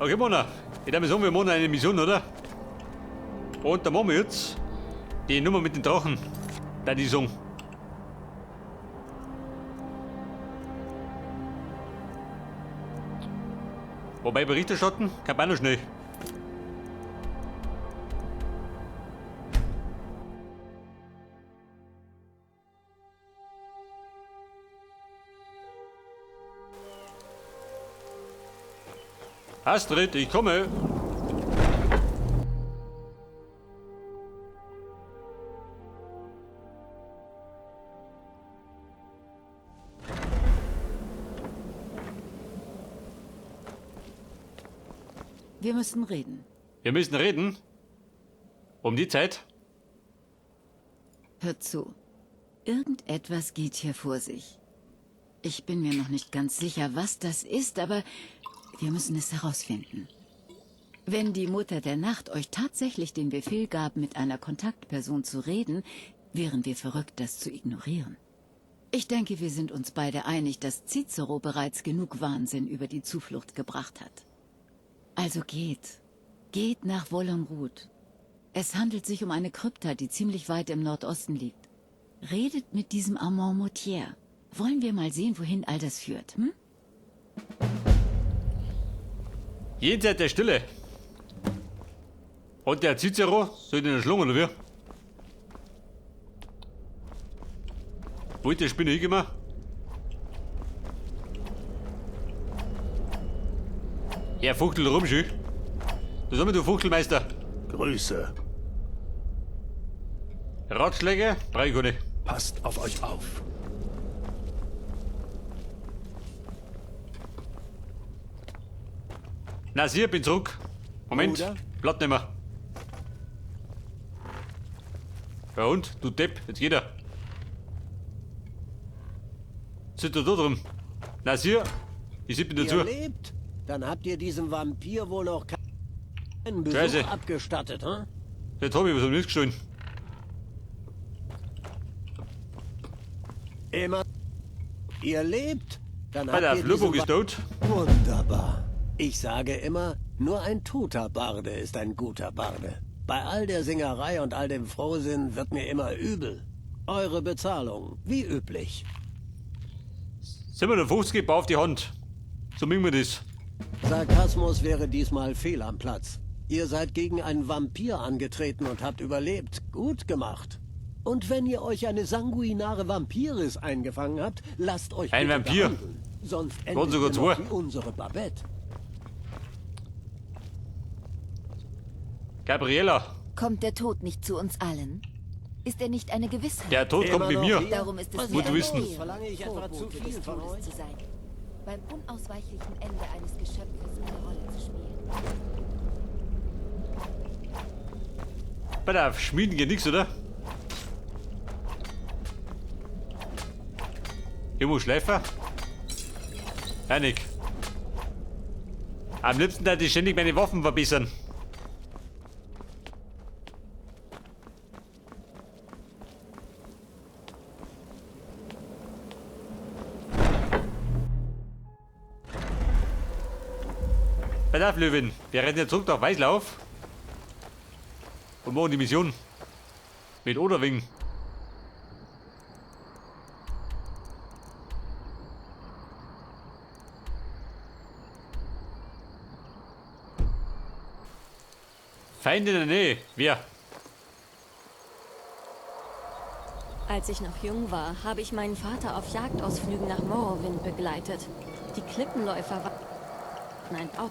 Okay, Mona. Ich darf mir sagen, wir machen eine Mission, oder? Und da machen wir jetzt die Nummer mit den Drachen. Da die sagen. Wobei Bericht erstatten, kann man auch noch schnell. Astrid, ich komme. Wir müssen reden. Wir müssen reden. Um die Zeit. Hört zu. Irgendetwas geht hier vor sich. Ich bin mir noch nicht ganz sicher, was das ist, aber wir müssen es herausfinden. Wenn die Mutter der Nacht euch tatsächlich den Befehl gab, mit einer Kontaktperson zu reden, wären wir verrückt, das zu ignorieren. Ich denke, wir sind uns beide einig, dass Cicero bereits genug Wahnsinn über die Zuflucht gebracht hat. Also geht nach Wollenrud. Es handelt sich um eine Krypta, die ziemlich weit im Nordosten liegt. Redet mit diesem Armand Moutier. Wollen wir mal sehen, wohin all das führt, hm? Jenseits der Stille. Und der Cicero soll in den Schlungen, oder wie? Wo ist der Spinne hingemacht? Ja, Fuchtel rum, schön. Da sind wir, du Fuchtelmeister. Grüße. Ratschläge? Brauch ich gar nicht. Passt auf euch auf. Nasir, bin zurück. Moment, Bruder? Blatt nicht mehr. Ja und? Du Depp, jetzt geht er. Sind da drum? Nasir, ich sieb mir dazu. Ihr lebt? Dann habt ihr diesem Vampir wohl noch keinen Besuch Scheiße. abgestattet, hm? Jetzt hab ich was um nichts gestohlen. Immer. Ihr lebt? Dann Bei der habt ihr Flurburg diesem ist tot. Wunderbar. Ich sage immer, nur ein toter Barde ist ein guter Barde. Bei all der Singerei und all dem Frohsinn wird mir immer übel. Eure Bezahlung, wie üblich. 750 Bar auf die Hand. So machen wir das. Sarkasmus wäre diesmal fehl am Platz. Ihr seid gegen einen Vampir angetreten und habt überlebt. Gut gemacht. Und wenn ihr euch eine sanguinare Vampiris eingefangen habt, lasst euch Ein bitte Vampir? behandeln. Sonst Waren endet sogar ihr noch zwei. wie unsere Babette. Gabriela, Kommt der Tod nicht zu uns allen? Ist er nicht eine Gewissheit? der Tod kommt Immer mit noch mir. hier? Darum ist es Was mir Gut eine wissen. Ehre, Verlange ich etwa zu Vorbote viel des von Todes euch? zu sein. Beim unausweichlichen Ende eines Geschöpfes eine Rolle zu spielen. Bei der Schmieden geht nix, oder? Irgendwo Schleifer? Einig. Am liebsten da die ständig meine Waffen verbessern. Pass auf, Löwin. Wir rennen jetzt zurück nach Weißlauf und machen die Mission. Mit Oderwing. Feind in der Nähe. Wer? Als ich noch jung war, habe ich meinen Vater auf Jagdausflügen nach Morrowind begleitet. Die Klippenläufer waren ein Bau.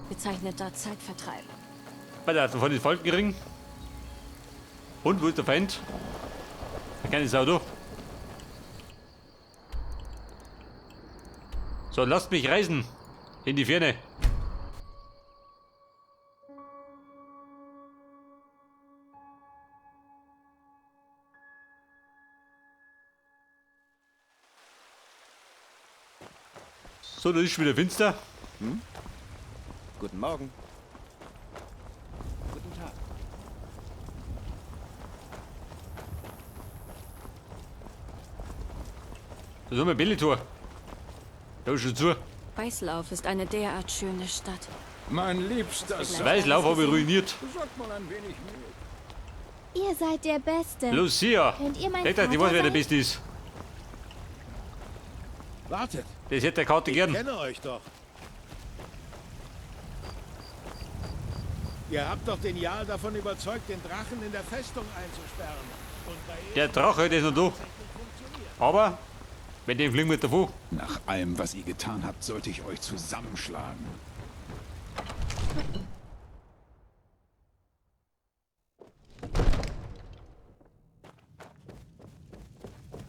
Bezeichneter Zeitvertreib. Bei der von den Falkenring. Und wo ist der Feind? Keine Sau da. So, lasst mich reisen. In die Ferne. So, da ist schon wieder finster. Guten Morgen. Guten Tag. Da sind wir Bellitor. Da ist schon zu. Weißlauf ist eine derart schöne Stadt. Mein liebster Das Weißlauf habe ich ruiniert. Sagt mal ein wenig Mühe. Ihr seid der Beste. Lucia! Könnt ihr mein Ich dachte, ich weiß, Vater wer der sein? Beste ist. Wartet, Das hätte der Karte ich gern. kenne euch doch. Ihr habt doch den Jarl davon überzeugt, den Drachen in der Festung einzusperren. Und bei Der Drache, der ist noch da. Aber, mit dem fliegen wir davon. Nach allem, was ihr getan habt, sollte ich euch zusammenschlagen.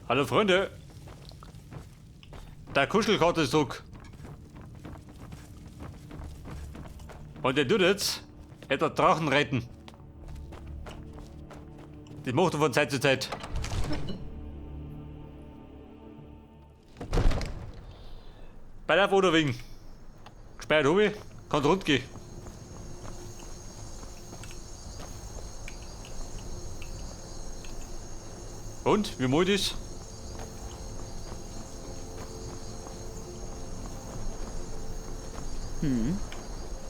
Hallo Freunde. Der Kuschelkarte ist zurück. Und der tut jetzt, etwa Drachen retten. Das macht er von Zeit zu Zeit. Bei der oder wegen. Gesperrt habe ich, kann rund gehen. Und, wie mache ich das?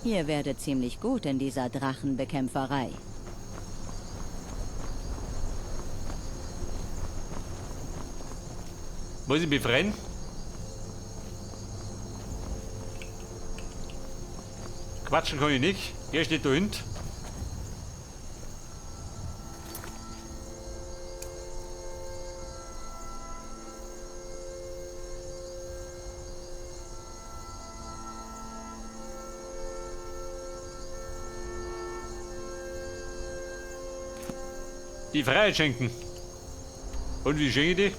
Ihr werdet ziemlich gut in dieser Drachenbekämpferei. Muss ich befreien? Quatschen kann ich nicht. Er steht da hinten. Die Freiheit schenken. Und wie schenke ich die?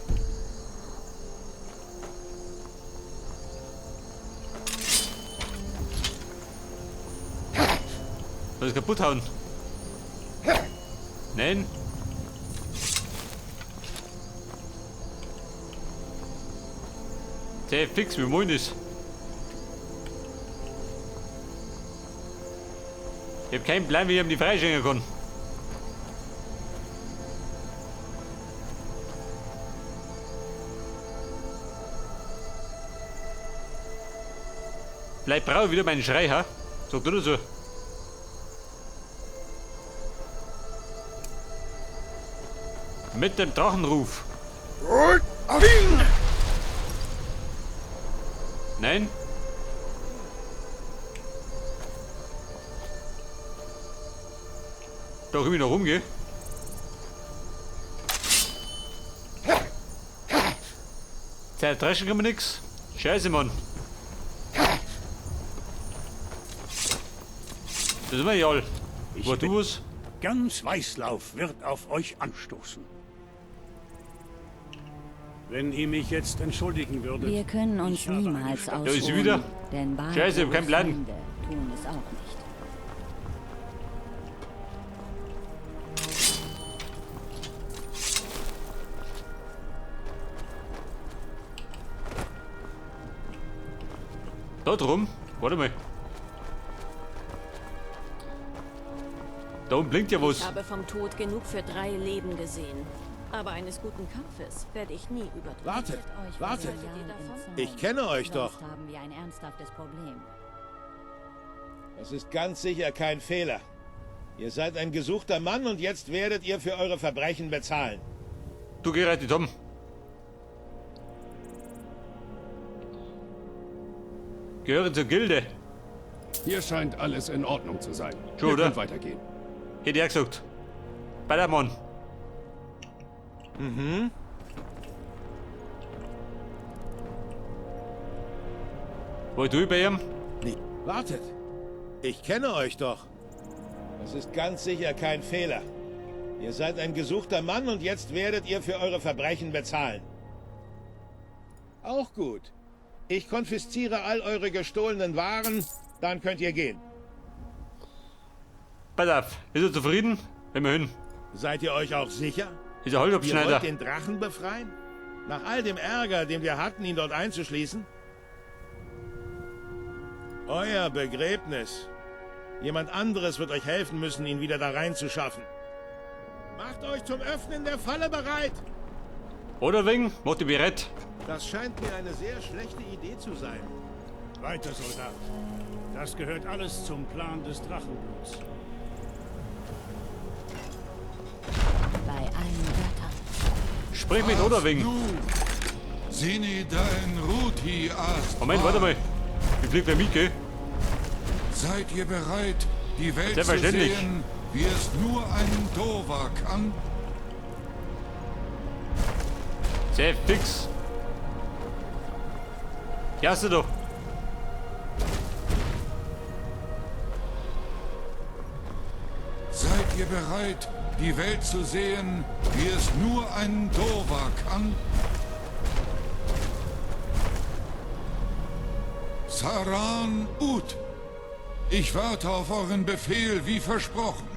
Soll ich kaputt hauen? Nein. Sehr fix, wie moin ist. Ich hab keinen Plan, wie ich ihm die freischenken kann. Vielleicht brauche ich wieder meinen Schrei, ha? Sag du das so. Mit dem Drachenruf. Nein? Doch immer noch rumgehe. Zertreschen kann man nix. Scheiße, Mann. Das ist mir ja all. Wo du was? Ganz Weißlauf wird auf euch anstoßen. Wenn ihr mich jetzt entschuldigen würdet. Wir können uns ich habe eine niemals Stadt- Ja, ist sie ausruhen, wieder? denn wahre Scheiße, ich hab keinen Plan. Freunde tun es auch nicht. Da drum? Warte mal. Da oben blinkt ja Ich was. habe vom Tod genug für 3 Leben gesehen. Aber eines guten Kampfes werde ich nie übertreffen. Wartet, Euch wartet. vor der Jagd ins Zorn. Ich kenne euch doch. Sonst haben wir ein ernsthaftes Problem. Das ist ganz sicher kein Fehler. Ihr seid ein gesuchter Mann und jetzt werdet ihr für eure Verbrechen bezahlen. Du geh rein, Tom. Gehören zur Gilde. Hier scheint alles in Ordnung zu sein. Schon, Ihr oder? könnt weitergehen. Hätte ich auch gesagt. Bei der Mann. Wo du bei ihm? Wartet. Ich kenne euch doch. Das ist ganz sicher kein Fehler. Ihr seid ein gesuchter Mann und jetzt werdet ihr für eure Verbrechen bezahlen. Auch gut. Ich konfisziere all eure gestohlenen Waren, dann könnt ihr gehen. Pass auf. Ist er zufrieden? Immerhin. Seid ihr euch auch sicher? Ist er Ihr Holzschneider. wollt den Drachen befreien? Nach all dem Ärger, den wir hatten, ihn dort einzuschließen? Euer Begräbnis. Jemand anderes wird euch helfen müssen, ihn wieder da reinzuschaffen. Macht euch zum Öffnen der Falle bereit! Oder wegen? Macht die bereit. Das scheint mir eine sehr schlechte Idee zu sein. Weiter, Soldat. Das gehört alles zum Plan des Drachenbluts. Bei allen Göttern. Sprich mit Odawing. Moment, warte mal. Wie fliegt der Mieke? Seid ihr bereit, die Welt zu Selbstverständlich. sehen, wie es nur ein Dova kann? Sehr fix. Ja, hast du doch. Seid ihr bereit, die Welt zu sehen, wie es nur ein Dova kann? Saran Ut, ich warte auf euren Befehl wie versprochen.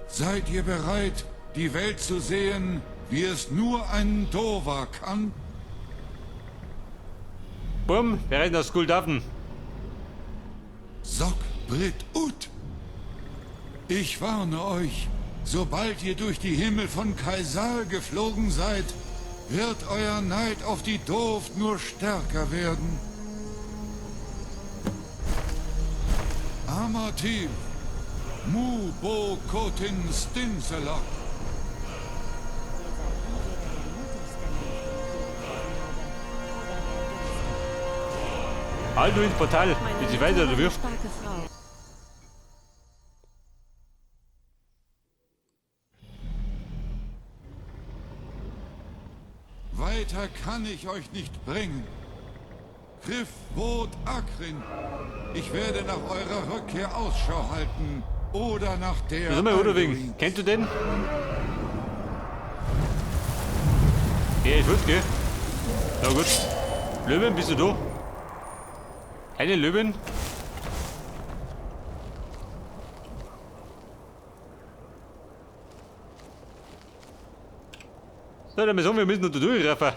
Seid ihr bereit, die Welt zu sehen, wie es nur ein Dova kann? Bumm, wir rennen aus Guldaven. Sok Brit Ut. Ich warne euch, sobald ihr durch die Himmel von Kaisal geflogen seid, wird euer Neid auf die Doof nur stärker werden. Amativ, Mu Bo Kotin Stinselok. Halt nur ins Portal. Wie sie weiter, oder wie? Starke Frau. Weiter kann ich euch nicht bringen. Griff Wot Akrin. Ich werde nach eurer Rückkehr Ausschau halten. Oder nach der... Sag mal, Odawing, kennst du den? Ja, ich würde, gell? Na gut. Löwen, bist du da? Eine Löwen? So, dann sagen wir müssen unter durchreffen.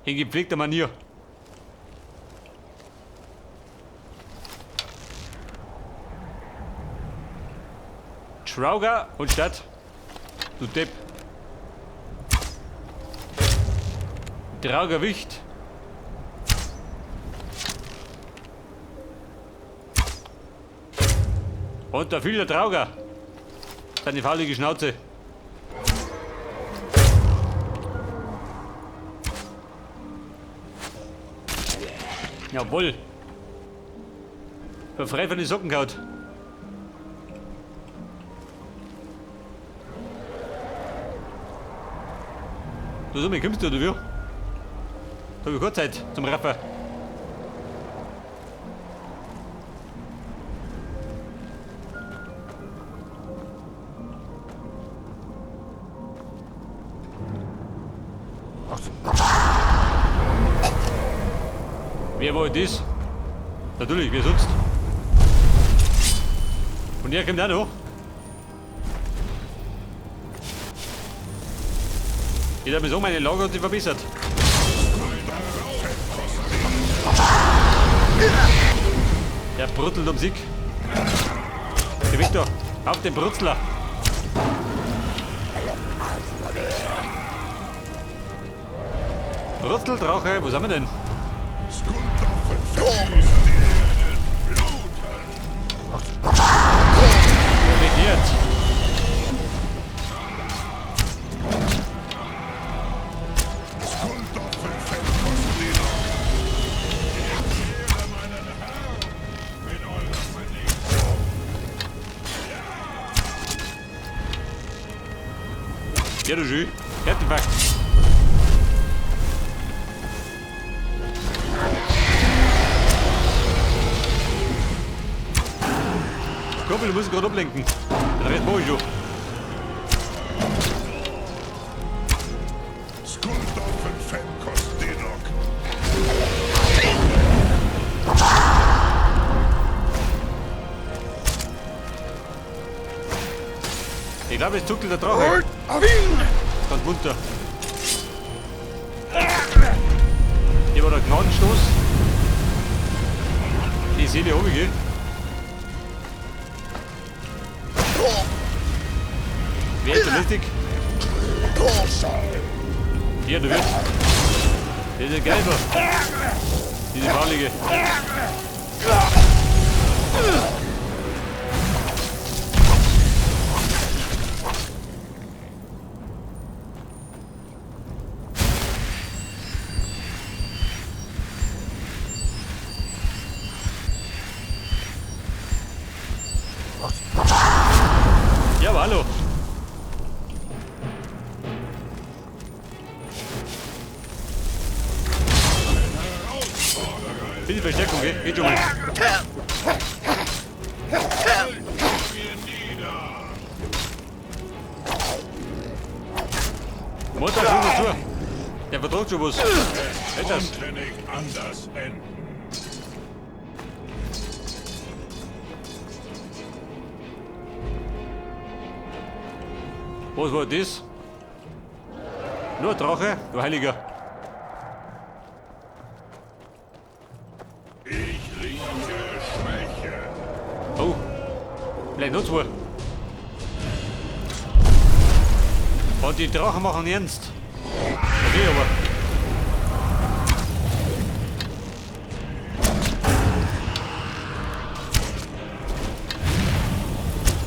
In gepflegter Manier. Trauger und Stadt. Du Depp. Trauger Wicht. Und der viele Trauger. Seine faulige Schnauze. Jawohl. Frei von den Socken gehaut. Du so, mir kommst du, oder wie? Da hab ich keine Zeit zum Raffen. Wer war das? Natürlich, wer sonst? Und er kommt auch noch. Ich habe so meine Lage hat sich verbessert. Der brutzelt um Sieg. Der Victor, auf den Brutzler. Brutzeldrache, wo sind wir denn? Regiert. Ja, du Jü. Herzinfarkt. Kumpel, du musst gerade ablenken. Der Rest mach ich schon. Ich glaube, es zuckelt der Drache. Ganz munter. Hier war der Gnadenstoß. Die Seele oben, gell? Wer ist der lustig? Hier, du wirst. Das ist ein Geiber. Diese faulige. Ja, aber hallo. Bitte Verstärkung, gell? Geht schon mal. Mutter, tu zu. Der verdrückt schon was. Etwas. Konnte nicht anders enden. Was war das? Nur ein Drache, du Heiliger. Ich rieche Schwäche. Oh, vielleicht noch zwei. Und die Drachen machen ernst. Okay, aber.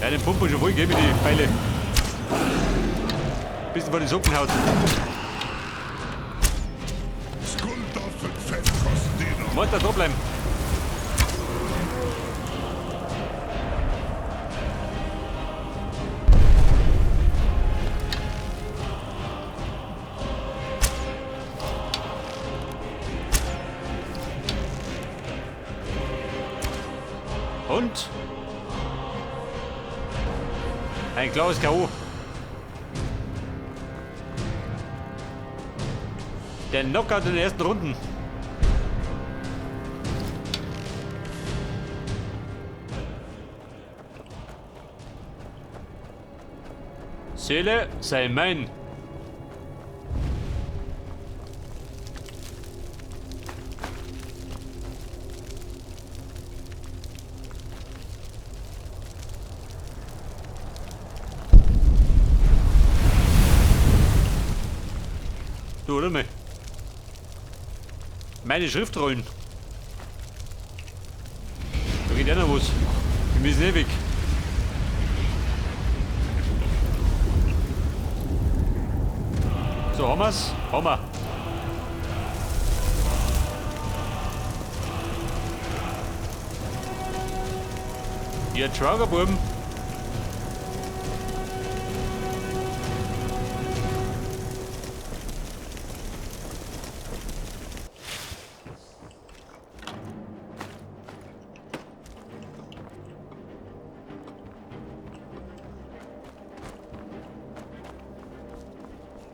Ja, den pumpen schon voll, gell, mit die Pfeile. Bisschen von den Socken haut. Skulder für Fettkosten. Muss da bleiben. Und ein klares K.O. Der Knockout in den ersten Runden. Seele sei mein. Du, oder mich? Meine Schriftrollen. Da geht ja noch was. Wir müssen eh weg. So, haben wir's? Haben wir. Ihr Traugerbuben.